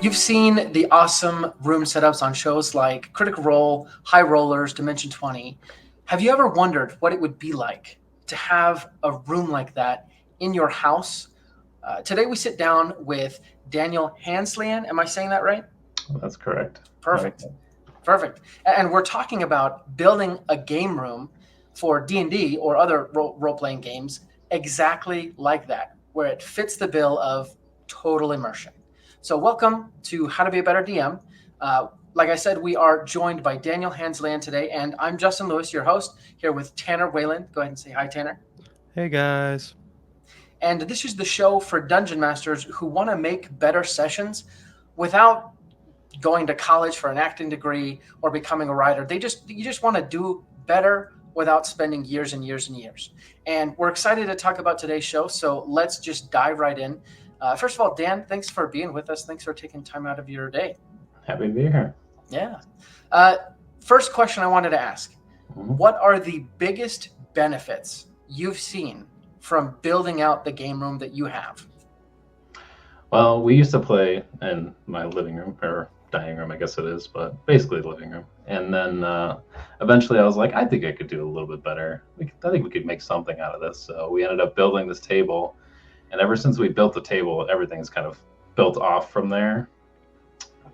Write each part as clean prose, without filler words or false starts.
You've seen the awesome room setups on shows like Critical Role, High Rollers, Dimension 20. Have you ever wondered what it would be like to have a room like that in your house? Today we sit down with Daniel Hanzlian. Am I saying that right? That's correct. Perfect. Perfect. And we're talking about building a game room for D&D or other role-playing games exactly like that, where it fits the bill of total immersion. So welcome to How to Be a Better DM. Like I said, we are joined by Daniel Hanzlian today, and I'm Justin Lewis, your host, here with Tanner Wayland. Go ahead and say hi, Tanner. Hey, guys. And this is the show for dungeon masters who want to make better sessions without going to college for an acting degree or becoming a writer. You just want to do better without spending years and years and years. And we're excited to talk about today's show. So let's just dive right in. First of all, Dan, thanks for being with us. Thanks for taking time out of your day. Happy to be here. Yeah. First question I wanted to ask, what are the biggest benefits you've seen from building out the game room that you have? Well, we used to play in my living room, or dining room, I guess it is, but basically the living room. And then eventually I was like, I think I could do a little bit better. I think we could make something out of this. So we ended up building this table. And ever since we built the table, everything's kind of built off from there.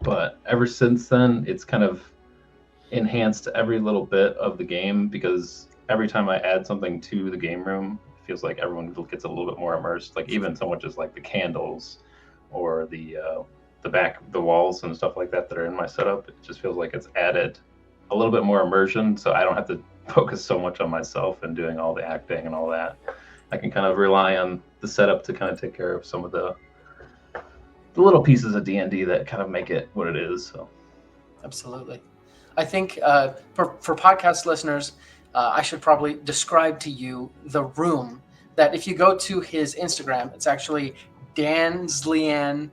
But ever since then, it's kind of enhanced every little bit of the game, because every time I add something to the game room, it feels like everyone gets a little bit more immersed. Like even so much as like the candles or the walls and stuff like that are in my setup, it just feels like it's added a little bit more immersion, so I don't have to focus so much on myself and doing all the acting and all that. I can kind of rely on the setup to kind of take care of some of the little pieces of D&D that kind of make it what it is. So, absolutely. I think for podcast listeners, I should probably describe to you the room that if you go to his Instagram, it's actually Danzlian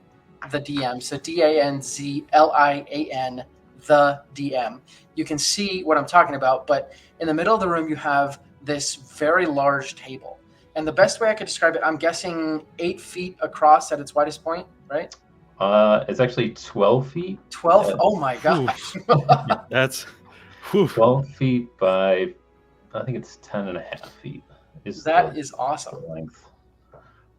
the DM. So DANZLIAN the DM. You can see what I'm talking about, but in the middle of the room, you have this very large table. And the best way I could describe it, I'm guessing 8 feet across at its widest point, right? It's actually 12 feet. 12? Yeah. Oh my gosh. That's 12 feet by, I think it's 10 and a half feet. That is awesome. Length.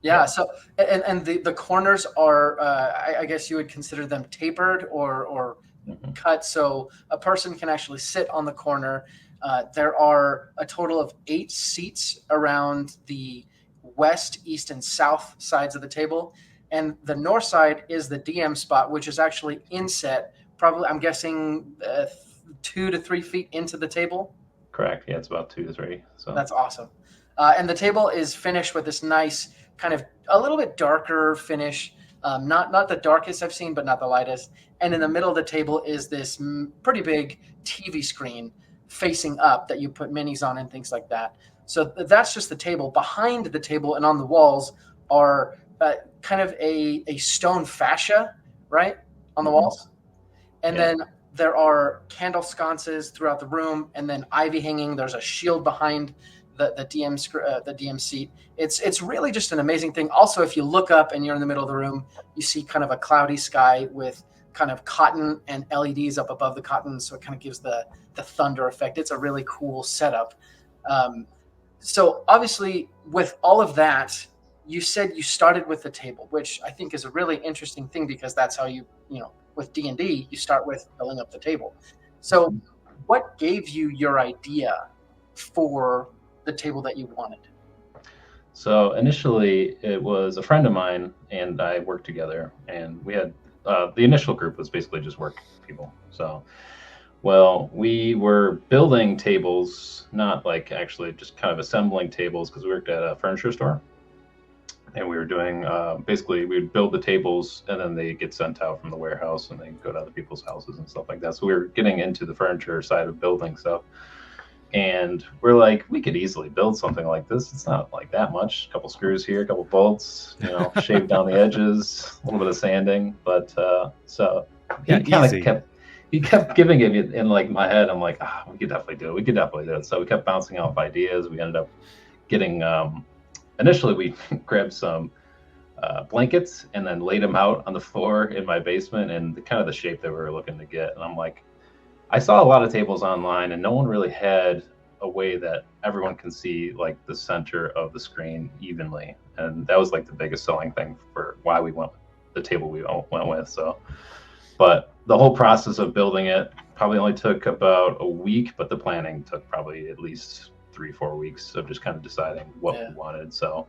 Yeah. So, and the corners are, I guess you would consider them tapered or cut. So a person can actually sit on the corner. There are a total of 8 seats around the west, east, and south sides of the table. And the north side is the DM spot, which is actually inset, probably, I'm guessing, 2 to 3 feet into the table. Correct. Yeah, it's about 2 to 3. So that's awesome. And the table is finished with this nice kind of a little bit darker finish. Not the darkest I've seen, but not the lightest. And in the middle of the table is this pretty big TV screen facing up that you put minis on and things like that. So that's just the table. Behind the table and on the walls are kind of a stone fascia, right, on the walls. And then there are candle sconces throughout the room, and then ivy hanging. There's a shield behind the DM seat. It's really just an amazing thing. Also, if you look up and you're in the middle of the room, you see kind of a cloudy sky with kind of cotton and LEDs up above the cotton, so it kind of gives the thunder effect. It's a really cool setup. So obviously, with all of that, you said you started with the table, which I think is a really interesting thing, because that's how you with D&D, you start with filling up the table. So what gave you your idea for the table that you wanted? So initially it was a friend of mine and I worked together, and we had the initial group was basically just work people. So, well, we were building tables, not like actually just kind of assembling tables, because we worked at a furniture store. And we were doing, basically, we would build the tables and then they get sent out from the warehouse and they go to other people's houses and stuff like that. So we were getting into the furniture side of building stuff. And we're like, we could easily build something like this. It's not like that much. A couple screws here, a couple bolts, shave down the edges, a little bit of sanding. But so he kind of kept giving it in like my head. I'm like, we could definitely do it. We could definitely do it. So we kept bouncing off ideas. We ended up getting, initially we grabbed some blankets and then laid them out on the floor in my basement and kind of the shape that we were looking to get. And I'm like, I saw a lot of tables online and no one really had a way that everyone can see like the center of the screen evenly. And that was like the biggest selling thing for why we went the table we went with. So, but the whole process of building it probably only took about a week, but the planning took probably at least 3-4 weeks of just kind of deciding what we wanted. So,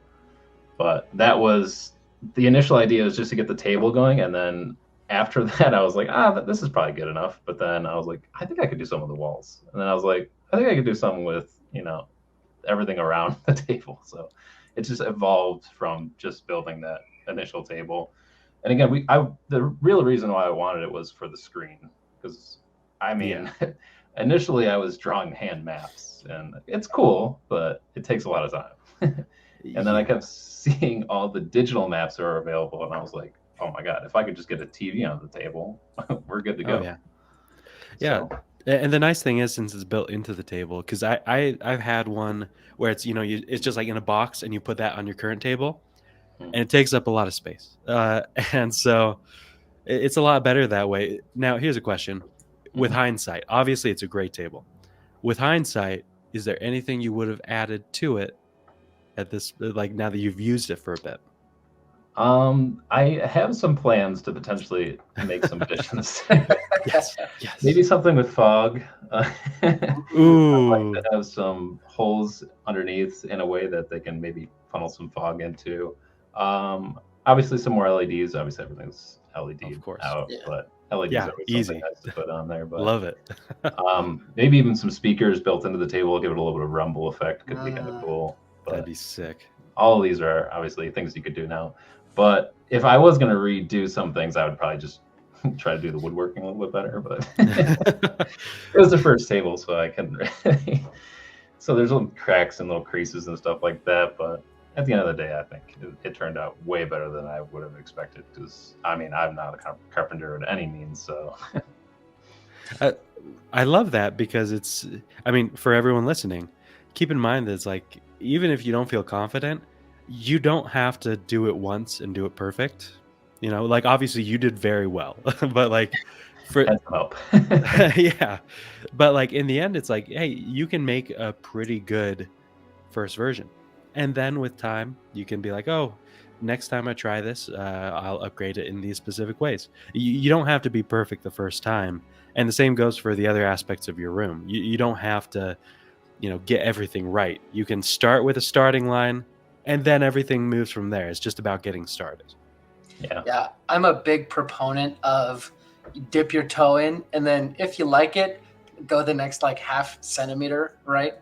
but that was the initial idea, was just to get the table going. And then after that, I was like, this is probably good enough. But then I was like, I think I could do some of the walls. And then I was like, I think I could do something with, everything around the table. So it just evolved from just building that initial table. And again, the real reason why I wanted it was for the screen, because initially I was drawing hand maps, and it's cool, but it takes a lot of time. And then I kept seeing all the digital maps that are available, and I was like, oh my God, if I could just get a TV on the table, we're good to go. Oh, yeah. So. And the nice thing is, since it's built into the table, because I've had one where it's, it's just like in a box and you put that on your current table and it takes up a lot of space. And so it's a lot better that way. Now, here's a question. With hindsight, obviously it's a great table. With hindsight, is there anything you would have added to it at this, like now that you've used it for a bit? I have some plans to potentially make some additions. Yes. Maybe something with fog. Ooh. I'd like to have some holes underneath in a way that they can maybe funnel some fog into. Obviously some more LEDs. Obviously everything's LED of course. out, but LEDs are easy nice to put on there. But love it. Maybe even some speakers built into the table, give it a little bit of rumble effect. Could be kind of cool. But that'd be sick. All of these are obviously things you could do now. But if I was going to redo some things, I would probably just try to do the woodworking a little bit better. But it was the first table, so I couldn't really. So there's little cracks and little creases and stuff like that. But at the end of the day, I think it turned out way better than I would have expected. Because, I'm not a carpenter by any means. So I love that, because it's, for everyone listening, keep in mind that it's like, even if you don't feel confident, you don't have to do it once and do it perfect. Like obviously you did very well, but like for help. yeah, but like in the end, it's like, hey, you can make a pretty good first version, and then with time you can be like, oh, next time I try this, I'll upgrade it in these specific ways. You don't have to be perfect the first time, and the same goes for the other aspects of your room. You don't have to get everything right. You can start with a starting line, and then everything moves from there. It's just about getting started. Yeah. I'm a big proponent of dip your toe in, and then if you like it, go the next like half centimeter, right?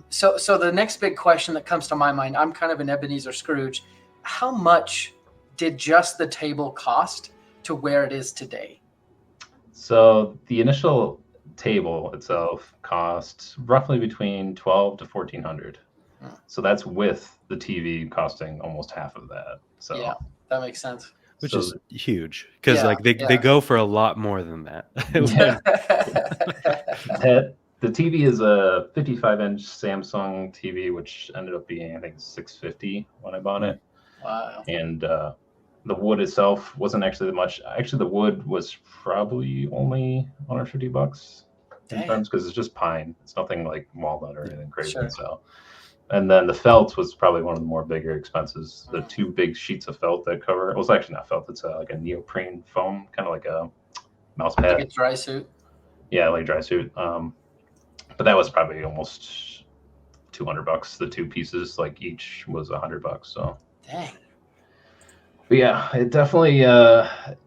So the next big question that comes to my mind, I'm kind of an Ebenezer Scrooge. How much did just the table cost to where it is today? So the initial table itself cost roughly between $1,200 to $1,400. So that's with the TV costing almost half of that. So yeah, that makes sense. Which is huge, because they go for a lot more than that. The TV is a 55-inch Samsung TV, which ended up being, I think, $650 when I bought it. Wow. And the wood itself wasn't actually that much. Actually, the wood was probably only $150 because it's just pine. It's nothing like walnut or anything crazy. Sure. So. And then the felt was probably one of the more bigger expenses. The two big sheets of felt that cover, well, it's actually not felt, it's like a neoprene foam, kind of like a mouse pad. Like a dry suit? Yeah, like a dry suit. But that was probably almost $200. The two pieces, like each was $100. So. Dang. But yeah, it definitely,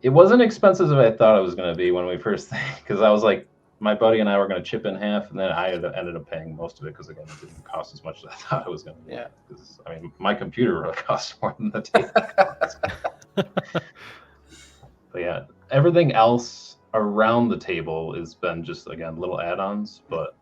it wasn't expensive as I thought it was going to be when we first, because I was like, my buddy and I were going to chip in half, and then I ended up paying most of it because, again, it didn't cost as much as I thought it was going to be. Yeah. Because, my computer really costs more than the table. But yeah, everything else around the table has been just, again, little add-ons. But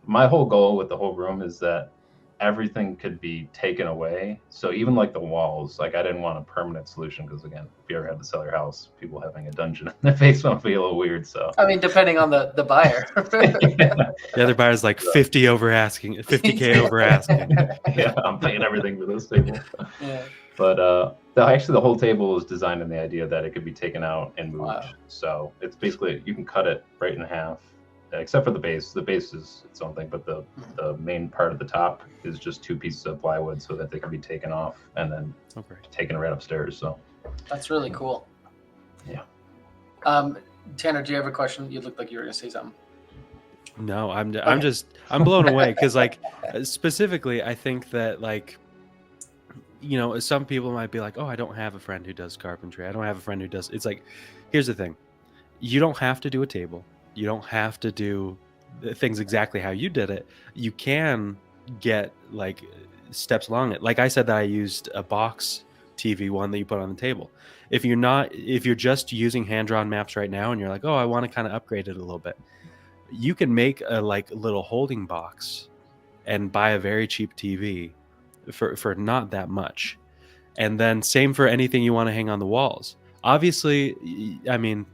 my whole goal with the whole room is that everything could be taken away. So even like the walls, like I didn't want a permanent solution because, again, if you ever had to sell your house, people having a dungeon in their basement would be a little weird. So depending on the buyer. The other buyer's like 50 over asking, 50K over asking. Yeah, I'm paying everything for this table. Yeah. But the whole table is designed in the idea that it could be taken out and moved. Wow. So it's basically, you can cut it right in half, except for the base. The base is its own thing, but the main part of the top is just 2 pieces of plywood so that they can be taken off and then taken right upstairs. So that's really cool. Yeah. Tanner, do you have a question? You look like you were going to say something. No, I'm blown away because like specifically, I think that like, you know, some people might be like, oh, I don't have a friend who does carpentry. I don't have a friend who does. It's like, here's the thing. You don't have to do a table. You don't have to do things exactly how you did it. You can get like steps along it. Like I said that I used a box TV one that you put on the table. If you're just using hand-drawn maps right now and you're like, oh, I want to kind of upgrade it a little bit, you can make a like little holding box and buy a very cheap TV for not that much. And then same for anything you want to hang on the walls. Obviously, I mean,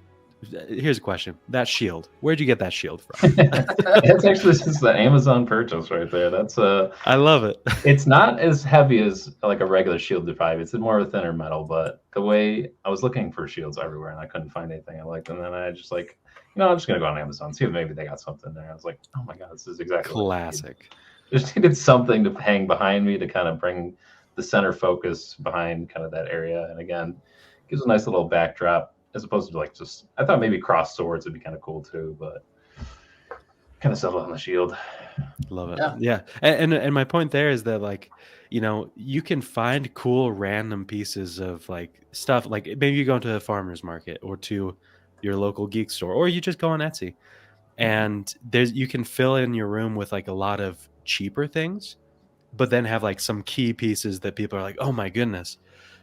here's a question. That shield, where'd you get that shield from? It's actually just the Amazon purchase right there. That's I love it. It's not as heavy as like a regular shield device. It's more of a thinner metal, but the way I was looking for shields everywhere and I couldn't find anything I liked. And then I just like, I'm just going to go on Amazon, see if maybe they got something there. I was like, oh my God, this is exactly classic. Just needed something to hang behind me to kind of bring the center focus behind kind of that area. And again, gives a nice little backdrop as opposed to like just, I thought maybe cross swords would be kind of cool too, but kind of settled on the shield. Love it. Yeah. And my point there is that like, you can find cool random pieces of like stuff, like maybe you go into a farmer's market or to your local geek store, or you just go on Etsy and you can fill in your room with like a lot of cheaper things, but then have like some key pieces that people are like, oh my goodness,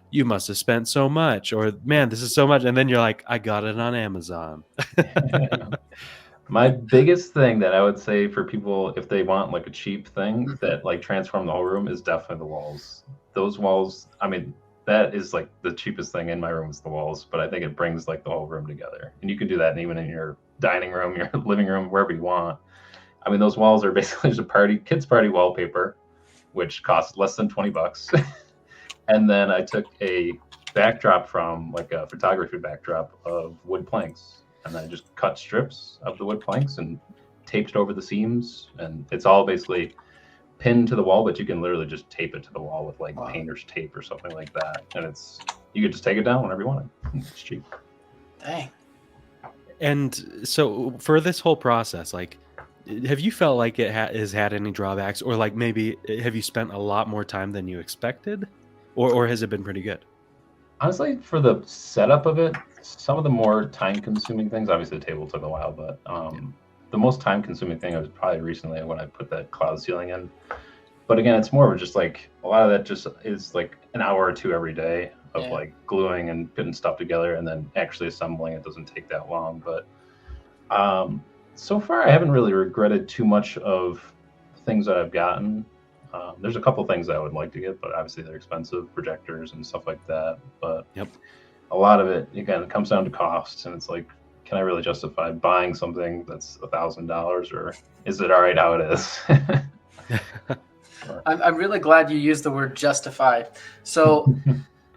you must have spent so much, or man, this is so much. And then you're like, I got it on Amazon. My biggest thing that I would say for people, if they want like a cheap thing that like transform the whole room, is definitely the walls. Those walls, I mean, that is like the cheapest thing in my room is the walls, but I think it brings like the whole room together. And you can do that even in your dining room, your living room, wherever you want. I mean, those walls are basically just a kids party wallpaper, which costs less than $20. And then I took a backdrop from like a photography backdrop of wood planks, and I just cut strips of the wood planks and taped over the seams, and it's all basically pinned to the wall, but you can literally just tape it to the wall with like painter's tape or something like that, and you could just take it down whenever you want it. It's cheap. Dang. And so for this whole process, like, have you felt like it has had any drawbacks, or like maybe have you spent a lot more time than you expected, or has it been pretty good? Honestly, for the setup of it, some of the more time-consuming things, obviously the table took a while, but the most time-consuming thing was probably recently when I put that cloud ceiling in. But again, it's more of just like, a lot of that just is like an hour or two every day of like gluing and putting stuff together, and then actually assembling it doesn't take that long. But so far, I haven't really regretted too much of things that I've gotten. There's a couple things that I would like to get, but obviously they're expensive, projectors and stuff like that. But a lot of it, again, it comes down to costs, and it's like, can I really justify buying something that's $1,000, or is it all right how it is? I'm really glad you used the word justify. So,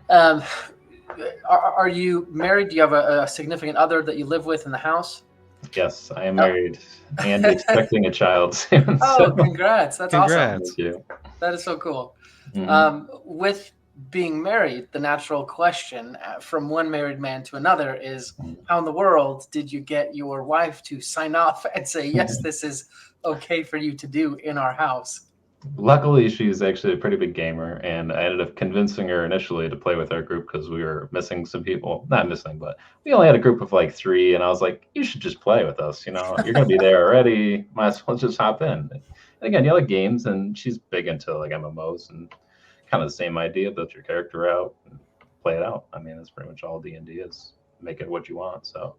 are you married? Do you have a significant other that you live with in the house? Yes, I am married and expecting a child soon. Congrats. That's awesome. Thank you. That is so cool. Mm-hmm. With being married, the natural question from one married man to another is, how in the world did you get your wife to sign off and say, yes, this is okay for you to do in our house? Luckily, she's actually a pretty big gamer, and I ended up convincing her initially to play with our group because we were missing some people. Not missing, but we only had a group of like 3, and I was like, you should just play with us. You're going to be there already. Might as well just hop in. And again, you like games, and she's big into like MMOs and kind of the same idea, build your character out and play it out. I mean, that's pretty much all D&D is. Make it what you want. So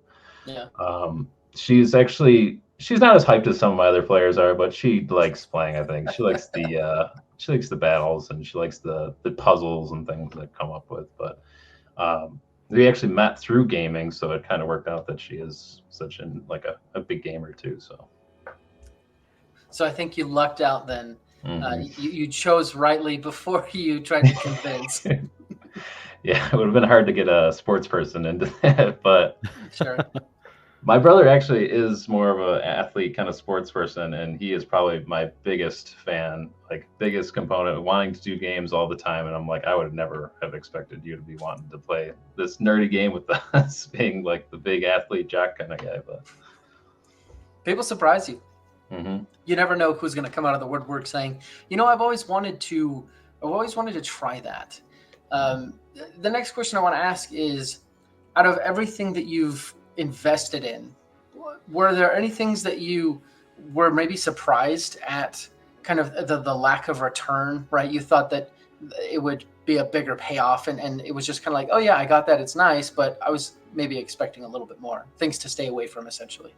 she's not as hyped as some of my other players are, but she likes playing. I think she likes the battles, and she likes the puzzles and things that come up with. But we actually met through gaming, so it kind of worked out that she is such a big gamer too. So I think you lucked out then. Mm-hmm. You chose rightly before you tried to convince. Yeah, it would have been hard to get a sports person into that, but Sure. my brother actually is more of an athlete kind of sports person, and he is probably my biggest fan, like biggest component, wanting to do games all the time. And I'm like, I would never have expected you to be wanting to play this nerdy game with us, being like the big athlete jock kind of guy. But People surprise you. hmm You never know who's going to come out of the woodwork saying, I've always wanted to try that. The next question I want to ask is, out of everything that you've invested in, were there any things that you were maybe surprised at, kind of the lack of return, right? You thought that it would be a bigger payoff, and it was just kind of like, oh yeah, I got that, it's nice, but I was maybe expecting a little bit more, things to stay away from, essentially.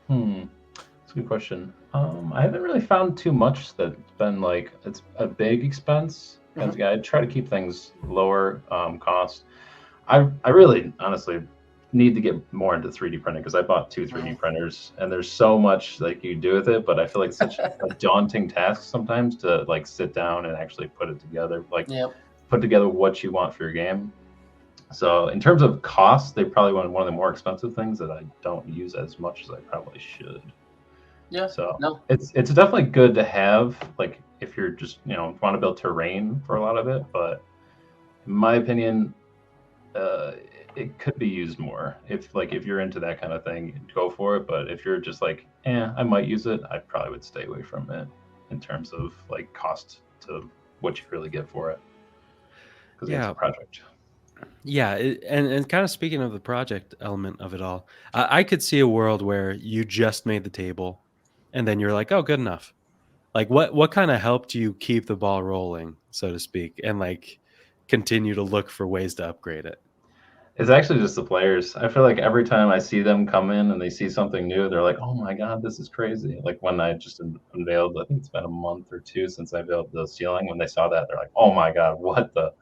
That's a good question. I haven't really found too much that's been like it's a big expense. Mhm. I try to keep things lower cost. I really honestly need to get more into 3D printing because I bought two 3D printers and there's so much like you do with it, but I feel like it's such a daunting task sometimes to like sit down and actually put it together, like Yep. put together what you want for your game. So in terms of cost, they probably one of the more expensive things that I don't use as much as I probably should. Yeah. So No. it's definitely good to have, like if you're just want to build terrain for a lot of it, but in my opinion, it could be used more. If you're into that kind of thing, go for it. But if you're just like, I might use it, I probably would stay away from it in terms of like cost to what you really get for it, because it's Yeah. a project. Yeah, and kind of speaking of the project element of it all, I could see a world where you just made the table, and then you're like, "Oh, good enough." Like, what kind of helped you keep the ball rolling, so to speak, and like continue to look for ways to upgrade it? It's actually just the players. I feel like every time I see them come in and they see something new, they're like, "Oh my god, this is crazy!" Like when I just unveiled, I think it's been a month or two since I unveiled the ceiling. When they saw that, they're like, "Oh my god, what the?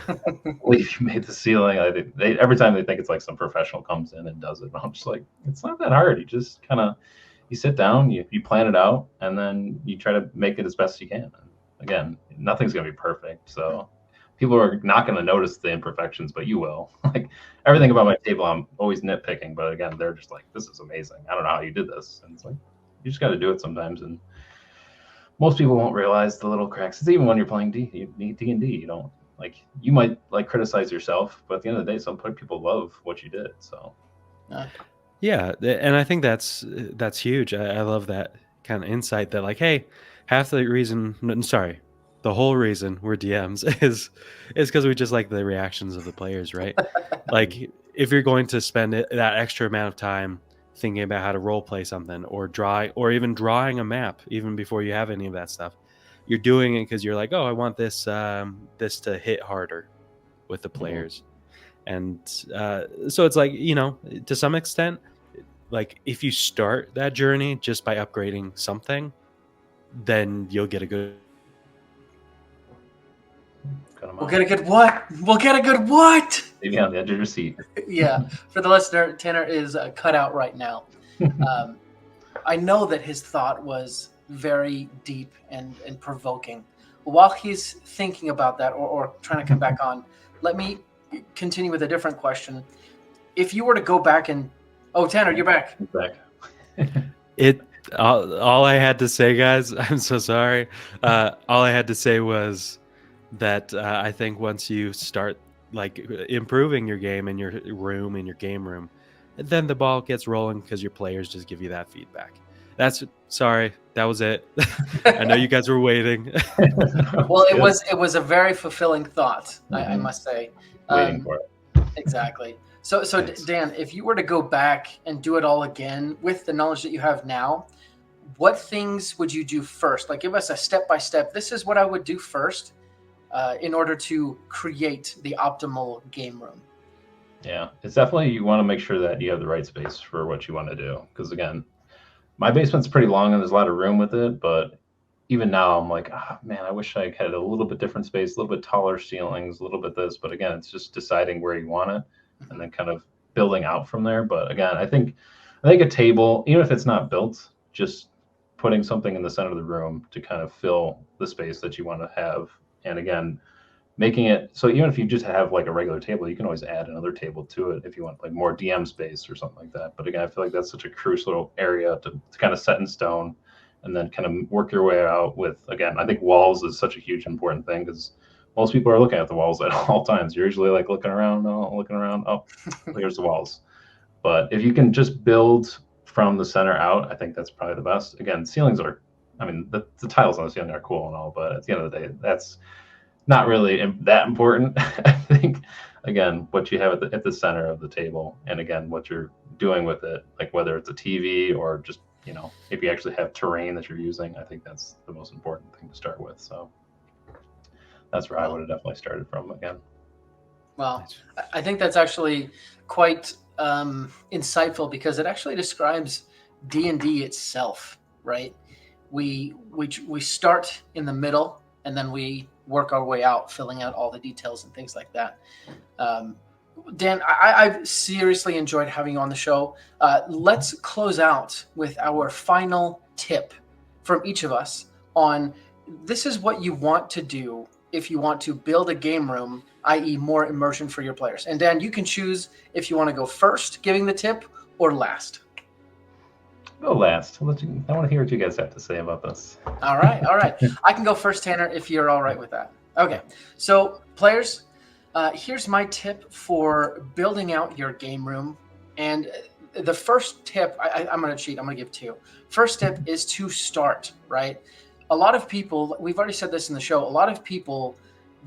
I can't believe you made the ceiling!" They every time they think it's like some professional comes in and does it. And I'm just like, it's not that hard. You just kind of you sit down, you plan it out, and then you try to make it as best you can. And again, nothing's gonna be perfect, so people are not going to notice the imperfections, but you will. Like everything about my table, I'm always nitpicking, but again, they're just like, "This is amazing. I don't know how you did this." And it's like, you just got to do it sometimes. And most people won't realize the little cracks. It's even when you're playing D&D, you don't like, you might like criticize yourself, but at the end of the day, some people love what you did. So Yeah, and I think that's huge. I love that kind of insight that like, hey, half the reason, sorry, the whole reason we're DMs is because we just like the reactions of the players, right? Like if you're going to spend that extra amount of time thinking about how to role play something or even drawing a map even before you have any of that stuff, you're doing it because you're like, oh, I want this to hit harder with the players. And so it's like, to some extent, like if you start that journey just by upgrading something, then you'll get a good We'll get a good what? We'll get a good what? maybe on the edge of your seat. Yeah. For the listener, Tanner is cut out right now. I know that his thought was very deep and provoking. While he's thinking about that or trying to come back on, let me continue with a different question. If you were to go back and Tanner, you're back. All I had to say, guys, I'm so sorry. All I had to say was that I think once you start like improving your game in your room, in your game room, then the ball gets rolling because your players just give you that feedback. Sorry, that was it. I know you guys were waiting. Well, it was a very fulfilling thought, I must say. Waiting for it. Exactly. So Dan, if you were to go back and do it all again with the knowledge that you have now, what things would you do first? Like, give us a step-by-step. This is what I would do first in order to create the optimal game room. Yeah, it's definitely, you want to make sure that you have the right space for what you want to do. Because again, my basement's pretty long and there's a lot of room with it, but even now I'm like, man, I wish I had a little bit different space, a little bit taller ceilings, a little bit this. But again, it's just deciding where you want it and then kind of building out from there. But again, I think a table, even if it's not built, just putting something in the center of the room to kind of fill the space that you want to have. And again, making it so even if you just have like a regular table, you can always add another table to it if you want like more DM space or something like that. But again, I feel like that's such a crucial area to kind of set in stone, and then kind of work your way out with. Again, I think walls is such a huge important thing because most people are looking at the walls at all times. You're usually like looking around, oh, looking around, oh, here's the walls. But if you can just build from the center out, I think that's probably the best. Again, ceilings are, I mean, the tiles on the ceiling are cool and all, but at the end of the day, that's not really that important. I think, again, what you have at the center of the table, and again, what you're doing with it, like whether it's a TV or just, if you actually have terrain that you're using, I think that's the most important thing to start with. So that's where I would have definitely started from again. Well, I think that's actually quite insightful because it actually describes D&D itself, right? We start in the middle and then we work our way out, filling out all the details and things like that. Dan, I've seriously enjoyed having you on the show. Let's close out with our final tip from each of us on this is what you want to do if you want to build a game room, i.e. more immersion for your players. And Dan, you can choose if you want to go first giving the tip or last. Go last. I want to hear what you guys have to say about this. All right. I can go first, Tanner, if you're all right with that. Okay. So, players, here's my tip for building out your game room. And the first tip, I'm going to cheat. I'm going to give two. First tip is to start, right? A lot of people, we've already said this in the show, a lot of people,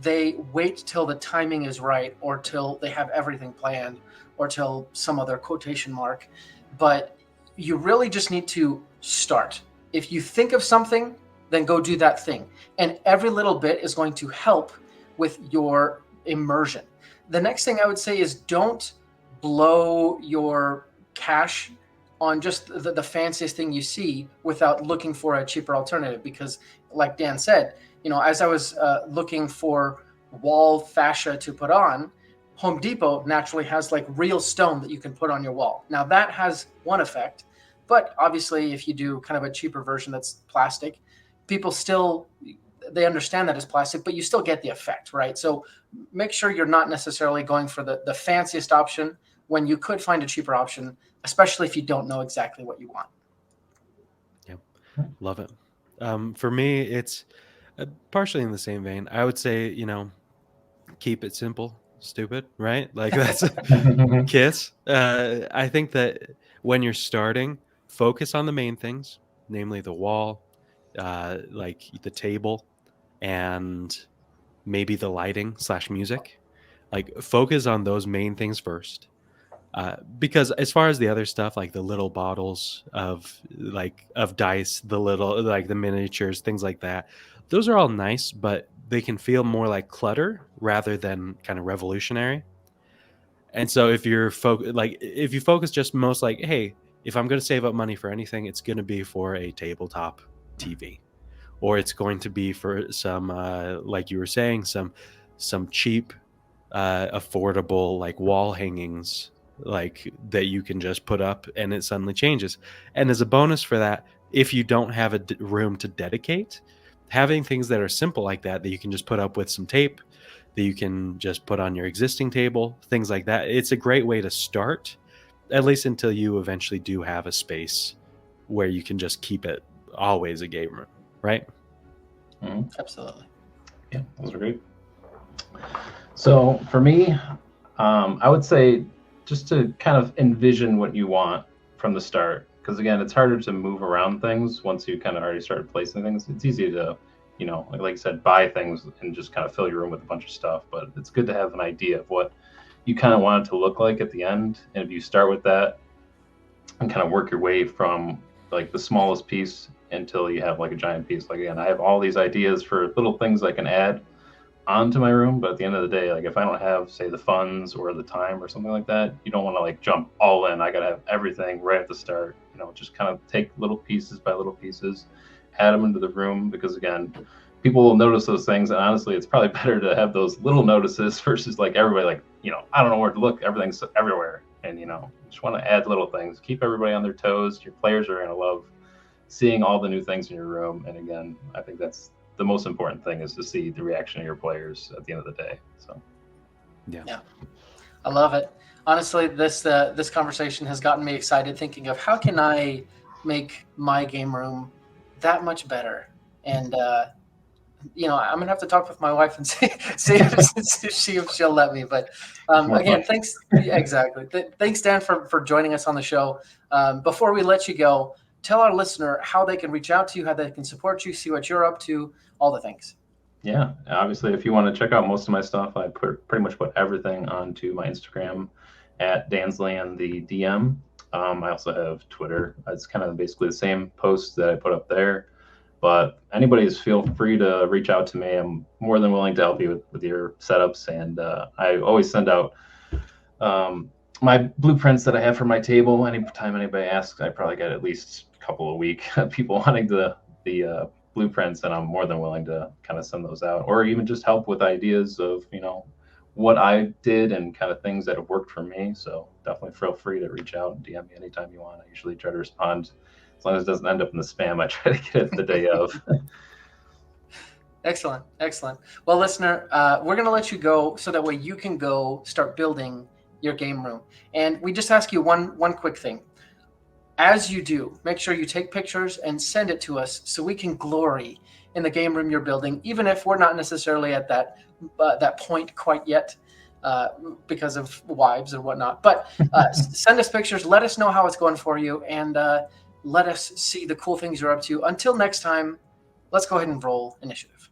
they wait till the timing is right or till they have everything planned or till some other quotation mark. But you really just need to start. If you think of something, then go do that thing. And every little bit is going to help with your immersion. The next thing I would say is don't blow your cash on just the fanciest thing you see without looking for a cheaper alternative. Because like Dan said, as I was looking for wall fascia to put on, Home Depot naturally has like real stone that you can put on your wall. Now that has one effect, but obviously if you do kind of a cheaper version that's plastic, people still, they understand that it's plastic, but you still get the effect, right? So make sure you're not necessarily going for the fanciest option when you could find a cheaper option, especially if you don't know exactly what you want. Yep. Love it. For me, it's partially in the same vein. I would say, keep it simple, stupid, right? Like that's KISS. I think that when you're starting, focus on the main things, namely the wall, like the table, and maybe the lighting / music. Like focus on those main things first. Because as far as the other stuff, like the little bottles of dice, the little like the miniatures, things like that, those are all nice, but they can feel more like clutter rather than kind of revolutionary. And so if you're if you focus just most like, hey, if I'm going to save up money for anything, it's going to be for a tabletop TV, or it's going to be for some like you were saying, some cheap, affordable like wall hangings like that you can just put up and it suddenly changes. And as a bonus for that, if you don't have a room to dedicate, having things that are simple like that you can just put up with some tape, that you can just put on your existing table, things like that. It's a great way to start, at least until you eventually do have a space where you can just keep it always a game room, right? Mm-hmm. Absolutely. Yeah, those are great. So for me, I would say just to kind of envision what you want from the start, because again, it's harder to move around things once you kind of already started placing things. It's easy to, like you said, buy things and just kind of fill your room with a bunch of stuff, but it's good to have an idea of what you kind of want it to look like at the end. And if you start with that and kind of work your way from like the smallest piece until you have like a giant piece. Like again, I have all these ideas for little things I can add onto my room, but at the end of the day, like if I don't have say the funds or the time or something like that, you don't want to like jump all in. I gotta have everything right at the start. Just kind of take little pieces by little pieces, add them into the room, because again, people will notice those things, and honestly it's probably better to have those little notices versus like everybody like I don't know where to look, everything's everywhere. And you just want to add little things, keep everybody on their toes. Your players are going to love seeing all the new things in your room. And again, I think that's the most important thing is to see the reaction of your players at the end of the day. So yeah, I love it. Honestly, this conversation has gotten me excited, thinking of how can I make my game room that much better. And I'm gonna have to talk with my wife and see if she'll let me. But more again, fun. thanks. Yeah, exactly. Thanks, Dan, for joining us on the show. Before we let you go, tell our listener how they can reach out to you, how they can support you, see what you're up to, all the things. Yeah, obviously, if you want to check out most of my stuff, I pretty much put everything onto my Instagram at Hanzlian the DM. I also have Twitter. It's kind of basically the same posts that I put up there. But anybody's feel free to reach out to me. I'm more than willing to help you with your setups, and I always send out my blueprints that I have for my table. Anytime anybody asks, I probably get at least a couple a week people wanting the blueprints, and I'm more than willing to kind of send those out, or even just help with ideas of what I did and kind of things that have worked for me. So definitely feel free to reach out and DM me anytime you want. I usually try to respond as long as it doesn't end up in the spam. I try to get it the day of. Excellent. Well, listener, we're going to let you go so that way you can go start building your game room. And we just ask you one quick thing. As you do, make sure you take pictures and send it to us so we can glory in the game room you're building, even if we're not necessarily at that point quite yet because of wives or whatnot. But send us pictures. Let us know how it's going for you, and let us see the cool things you're up to. Until next time, let's go ahead and roll initiative.